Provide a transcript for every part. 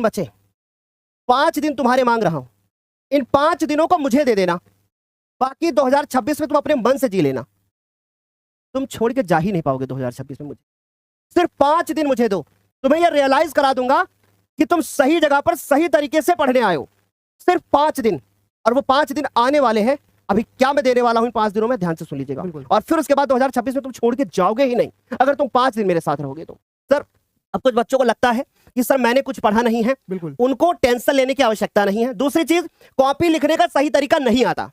बचे 5 दिन तुम्हारे मांग रहा हूं, इन 5 दिनों को मुझे दे देना, बाकी 2026 में तुम अपने मन से जी लेना। तुम छोड़ के जा ही नहीं पाओगे 2026 में मुझे। सिर्फ 5 दिन मुझे दो, तुम्हें यह रियलाइज करा दूंगा कि तुम सही जगह पर सही तरीके से पढ़ने आए हो। सिर्फ 5 दिन, और वो 5 दिन आने वाले हैं। अभी क्या मैं देने वाला हूं इन 5 दिनों में, ध्यान से सुन लीजिएगा। और फिर उसके बाद 2026 में तुम छोड़ के जाओगे ही नहीं अगर तुम 5 दिन मेरे साथ रहोगे तो। सर, अब कुछ बच्चों को लगता है कि सर मैंने कुछ पढ़ा नहीं है, उनको टेंशन लेने की आवश्यकता नहीं है। दूसरी चीज, कॉपी लिखने का सही तरीका नहीं आता।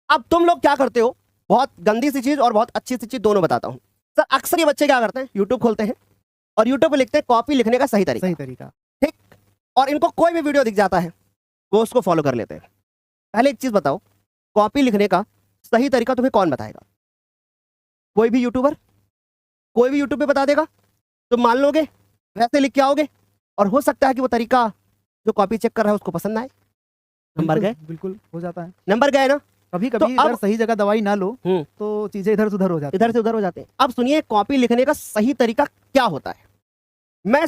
अब तुम लोग क्या करते हो, बहुत गंदी सी चीज और बहुत अच्छी सी चीज दोनों बताता हूं। सर, अक्सर ये बच्चे क्या करते हैं, यूट्यूब खोलते हैं और यूट्यूब पे लिखते हैं कॉपी लिखने का सही तरीका, ठीक, और इनको कोई भी वीडियो दिख जाता है वो उसको फॉलो कर लेते हैं। पहले एक चीज बताओ, कॉपी लिखने का सही तरीका तुम्हें कौन बताएगा? कोई भी यूट्यूबर, कोई भी यूट्यूब पे बता देगा, तुम मान लोगे, वैसे लिख के आओगे, और हो सकता है कि वो तरीका जो कॉपी चेक कर रहा है उसको पसंद ना आए। नंबर गए, बिल्कुल हो जाता है, नंबर गए ना। कभी कभी अगर सही जगह दवाई ना लो तो चीजें इधर से उधर हो जाती है, इधर से उधर हो जाते हैं। अब सुनिए, कॉपी लिखने का सही तरीका क्या होता है, मैं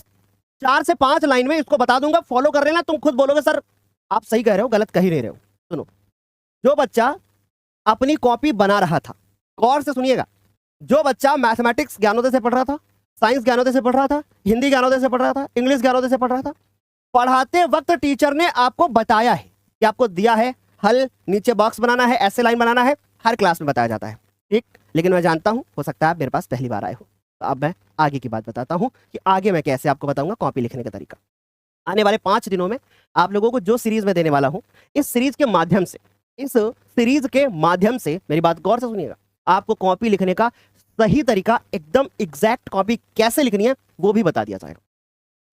4 से 5 लाइन में इसको बता दूंगा, फॉलो कर लेना। तुम खुद बोलोगे सर आप सही कह रहे हो, गलत कह ही नहीं रहे हो। सुनो, जो बच्चा अपनी कॉपी बना रहा था, गौर से सुनिएगा, जो बच्चा मैथमेटिक्स ज्ञानोदय से पढ़ रहा था, साइंस ज्ञानोदय से पढ़ रहा था, हिंदी ज्ञानोदय से पढ़ रहा था, इंग्लिश ज्ञानोदय से पढ़ रहा था, पढ़ाते वक्त टीचर ने आपको बताया है कि आपको दिया है हल, नीचे बॉक्स बनाना है, ऐसे लाइन बनाना है, हर क्लास में बताया जाता है, ठीक। लेकिन मैं जानता हूं, हो सकता है आप मेरे पास पहली बार आए हो, तो अब मैं आगे की बात बताता हूं कि आगे मैं कैसे आपको बताऊंगा कॉपी लिखने का तरीका। आने वाले 5 दिनों में आप लोगों को जो सीरीज में देने वाला हूं, इस सीरीज के माध्यम से मेरी बात गौर से सुनिएगा, आपको कॉपी लिखने का सही तरीका, एकदम एग्जैक्ट कॉपी कैसे लिखनी है वो भी बता दिया जाएगा।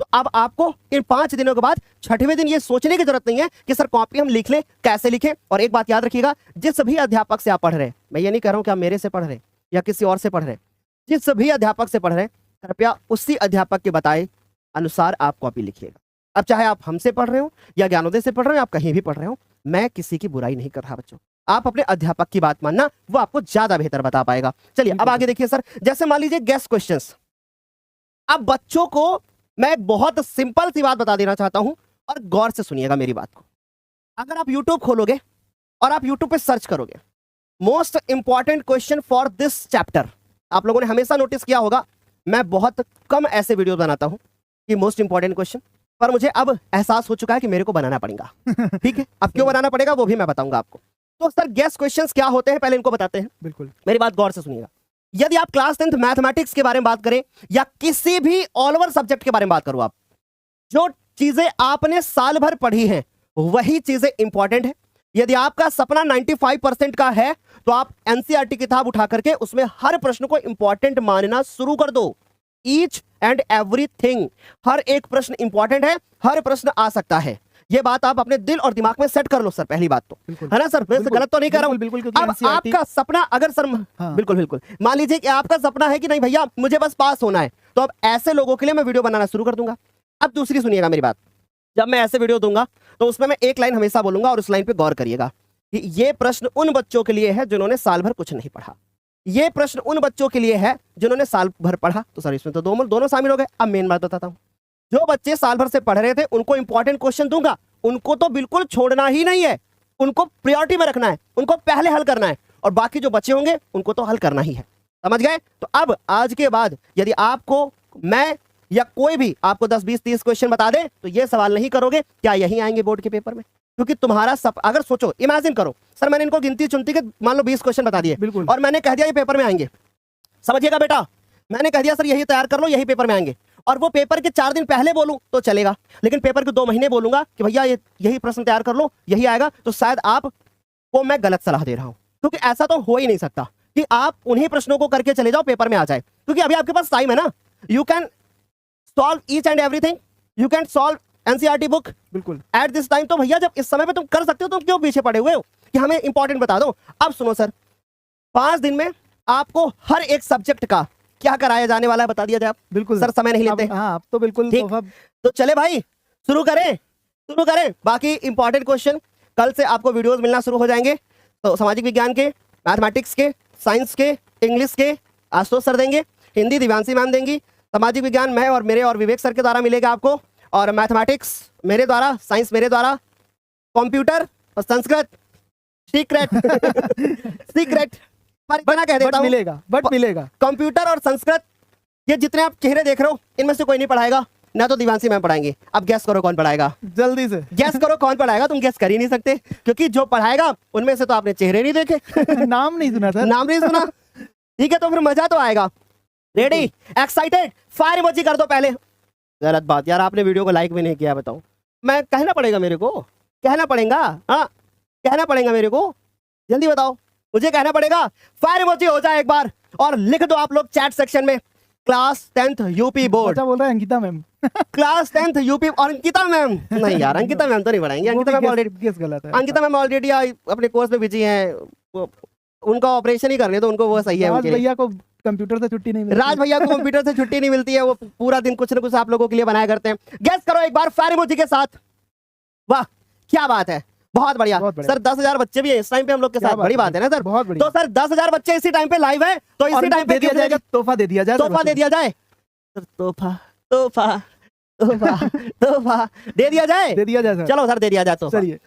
तो अब आपको इन 5 दिनों के बाद 6वें दिन ये सोचने की जरूरत नहीं है कि सर कॉपी हम लिख लें, कैसे लिखें। और एक बात याद रखिएगा, जिस भी अध्यापक से आप पढ़ रहे हैं, मैं ये नहीं कह रहा हूं कि आप मेरे से पढ़ रहे हैं या किसी और से पढ़ रहे हैं, जिस भी अध्यापक से पढ़ रहे हैं, कृपया उसी अध्यापक के बताए अनुसार आप कॉपी लिखिएगा। अब चाहे आप हमसे पढ़ रहे हो या ज्ञानोदय से पढ़ रहे हो, आप कहीं भी पढ़ रहे हो, मैं किसी की बुराई नहीं कर रहा बच्चों। आप अपने अध्यापक की बात मानना, वो आपको ज्यादा बेहतर बता पाएगा। चलिए अब आगे देखिए सर, जैसे मान लीजिए गेस क्वेश्चंस। अब बच्चों को मैं एक बहुत सिंपल सी बात बता देना चाहता हूं और गौर से सुनिएगा मेरी बात को। अगर आप यूट्यूब खोलोगे और आप यूट्यूब पे सर्च करोगे most important question for this chapter, आप लोगों ने हमेशा नोटिस किया होगा मैं बहुत कम ऐसे वीडियो बनाता हूं कि मोस्ट इंपॉर्टेंट क्वेश्चन, पर मुझे अब एहसास हो चुका है कि मेरे को बनाना पड़ेगा। ठीक है, अब क्यों बनाना पड़ेगा वो भी मैं बताऊंगा आपको। तो सर गेस क्वेश्चंस क्या होते हैं पहले इनको बताते हैं। बिल्कुल, मेरी बात गौर से सुनिएगा। यदि आप क्लास 10th मैथमेटिक्स के बारे में बात करें या किसी भी ऑल ओवर सब्जेक्ट के बारे में बात करो, आप जो चीजें आपने साल भर पढ़ी हैं वही चीजें इंपॉर्टेंट है। यदि आपका सपना 95% का है तो आप एनसीईआरटी किताब उठा करके उसमें हर प्रश्न को इंपॉर्टेंट मानना शुरू कर दो। ईच एंड एवरीथिंग, हर एक प्रश्न इंपॉर्टेंट है, हर प्रश्न आ सकता है। ये बात आप अपने दिल और दिमाग में सेट कर लो सर, पहली बात तो, है ना सर, मैं गलत तो नहीं कह रहा हूं। बिल्कुल, अब आपका सपना अगर सर, हाँ। बिल्कुल मान लीजिए कि आपका सपना है कि नहीं भैया मुझे बस पास होना है, तो अब ऐसे लोगों के लिए मैं वीडियो बनाना शुरू कर दूंगा। अब दूसरी सुनिएगा मेरी बात, जब मैं ऐसे वीडियो दूंगा तो उसमें मैं एक लाइन हमेशा बोलूंगा और उस लाइन पे गौर करिएगा कि ये प्रश्न उन बच्चों के लिए है जिन्होंने साल भर कुछ नहीं पढ़ा, ये प्रश्न उन बच्चों के लिए है जिन्होंने साल भर पढ़ा। तो सर इसमें तो दोनों शामिल हो गए। अब मेन बात बताता हूं, जो बच्चे साल भर से पढ़ रहे थे उनको इंपॉर्टेंट क्वेश्चन दूंगा, उनको तो बिल्कुल छोड़ना ही नहीं है, उनको प्रायोरिटी में रखना है, उनको पहले हल करना है, और बाकी जो बच्चे होंगे उनको तो हल करना ही है। समझ गए? तो अब आज के बाद यदि आपको मैं या कोई भी आपको 10 20 30 क्वेश्चन बता दे तो ये सवाल नहीं करोगे क्या यही आएंगे बोर्ड के पेपर में, क्योंकि तुम्हारा सब, अगर सोचो, इमेजिन करो सर मैंने इनको गिनती चुनती के मान लो 20 क्वेश्चन बता दिए और मैंने कह दिया ये पेपर में आएंगे। समझिएगा बेटा, मैंने कह दिया सर यही तैयार कर लो, यही पेपर में आएंगे, और वो पेपर के 4 दिन पहले बोलूं तो चलेगा, लेकिन पेपर के 2 महीने बोलूंगा कि भैया यही प्रश्न तैयार कर लो, यही आएगा, तो शायद आपको मैं गलत सलाह दे रहा हूं, क्योंकि ऐसा तो हो ही नहीं सकता कि आप उन्हीं प्रश्नों को करके चले जाओ पेपर में आ जाए, क्योंकि अभी आपके पास टाइम है ना, you can solve each and everything, you can solve NCERT book बिल्कुल एट दिस टाइम। तो भैया जब इस समय पे तुम कर सकते हो तो क्यों पीछे पड़े हुए हो कि हमें इंपॉर्टेंट बता दो। अब सुनो सर, 5 दिन में आपको हर एक सब्जेक्ट का क्या कराया जाने वाला है बता दिया जाए। आप बिल्कुल सर समय नहीं लेते, हाँ, तो बिल्कुल तो चले भाई शुरू करें। बाकी इंपॉर्टेंट क्वेश्चन कल से आपको वीडियोस मिलना शुरू हो जाएंगे, तो सामाजिक विज्ञान के, मैथमेटिक्स के, साइंस के, इंग्लिश के आशुतोष सर देंगे, हिंदी दिव्यांशी मैम देंगी, सामाजिक विज्ञान मैं और मेरे और विवेक सर के द्वारा मिलेगा आपको, और मैथमेटिक्स मेरे द्वारा, साइंस मेरे द्वारा, कंप्यूटर और संस्कृत सीक्रेट सीक्रेट बना कह देता बट हूँ। मिलेगा, बट मिलेगा। कंप्यूटर और संस्कृत, ये जितने आप चेहरे देख रहे हो इनमें से कोई नहीं पढ़ाएगा, ना तो दिवांशी मैम पढ़ाएंगे। अब गैस करो कौन पढ़ाएगा, जल्दी से गैस करो कौन पढ़ाएगा। तुम गैस कर ही नहीं सकते, क्योंकि जो पढ़ाएगा उनमें से तो आपने चेहरे नहीं देखे नाम नहीं सुना सर। नाम नहीं सुना। ठीक है, तो फिर मजा तो आएगा। रेडी, एक्साइटेड, फायर इमोजी कर दो पहले। गलत बात यार, आपने वीडियो को लाइक भी नहीं किया, बताओ। मैं कहना पड़ेगा मेरे को, कहना पड़ेगा, हाँ कहना पड़ेगा मेरे को, जल्दी बताओ, मुझे कहना पड़ेगा। फायर इमोजी हो जाए एक बार और लिख दो आप लोग चैट सेक्शन में, क्लास 10th यूपी बोर्ड। अच्छा बोल रहा है Ankita ma'am. Class 10th UP. और अंकिता मैम नहीं यार, अंकिता मैम तो नहीं पढ़ाएंगे। अंकिता मैम ऑलरेडी, गेस गलत है। अंकिता मैम ऑलरेडी अपने कोर्स में बिजी हैं, उनका ऑपरेशन ही करने तो उनको वो सही है। राज उनके लिए भैया को कंप्यूटर से छुट्टी नहीं मिलती। राज भैया को कंप्यूटर से छुट्टी नहीं मिलती है, वो पूरा दिन कुछ ना कुछ आप लोगों के लिए बनाया करते हैं। गेस करो एक बार फायर इमोजी के साथ। वाह क्या बात है, बहुत बढ़िया। बहुत बढ़िया। सर 10,000 बच्चे भी हैं इस टाइम पे हम लोग के क्या साथ, बड़ी बात है ना सर। बहुत बढ़िया। तो सर 10,000 बच्चे इसी टाइम पे लाइव है, तो इसी टाइम पे दे दिया जाएगा, तोहफा दे दिया जाए। तोहफा दे दिया जाए। तोहफा तोहफा तोहफा तोहफा दे दिया जाए। दे दिया जाए सर। चलो सर दे दिया जाए तो। चलिए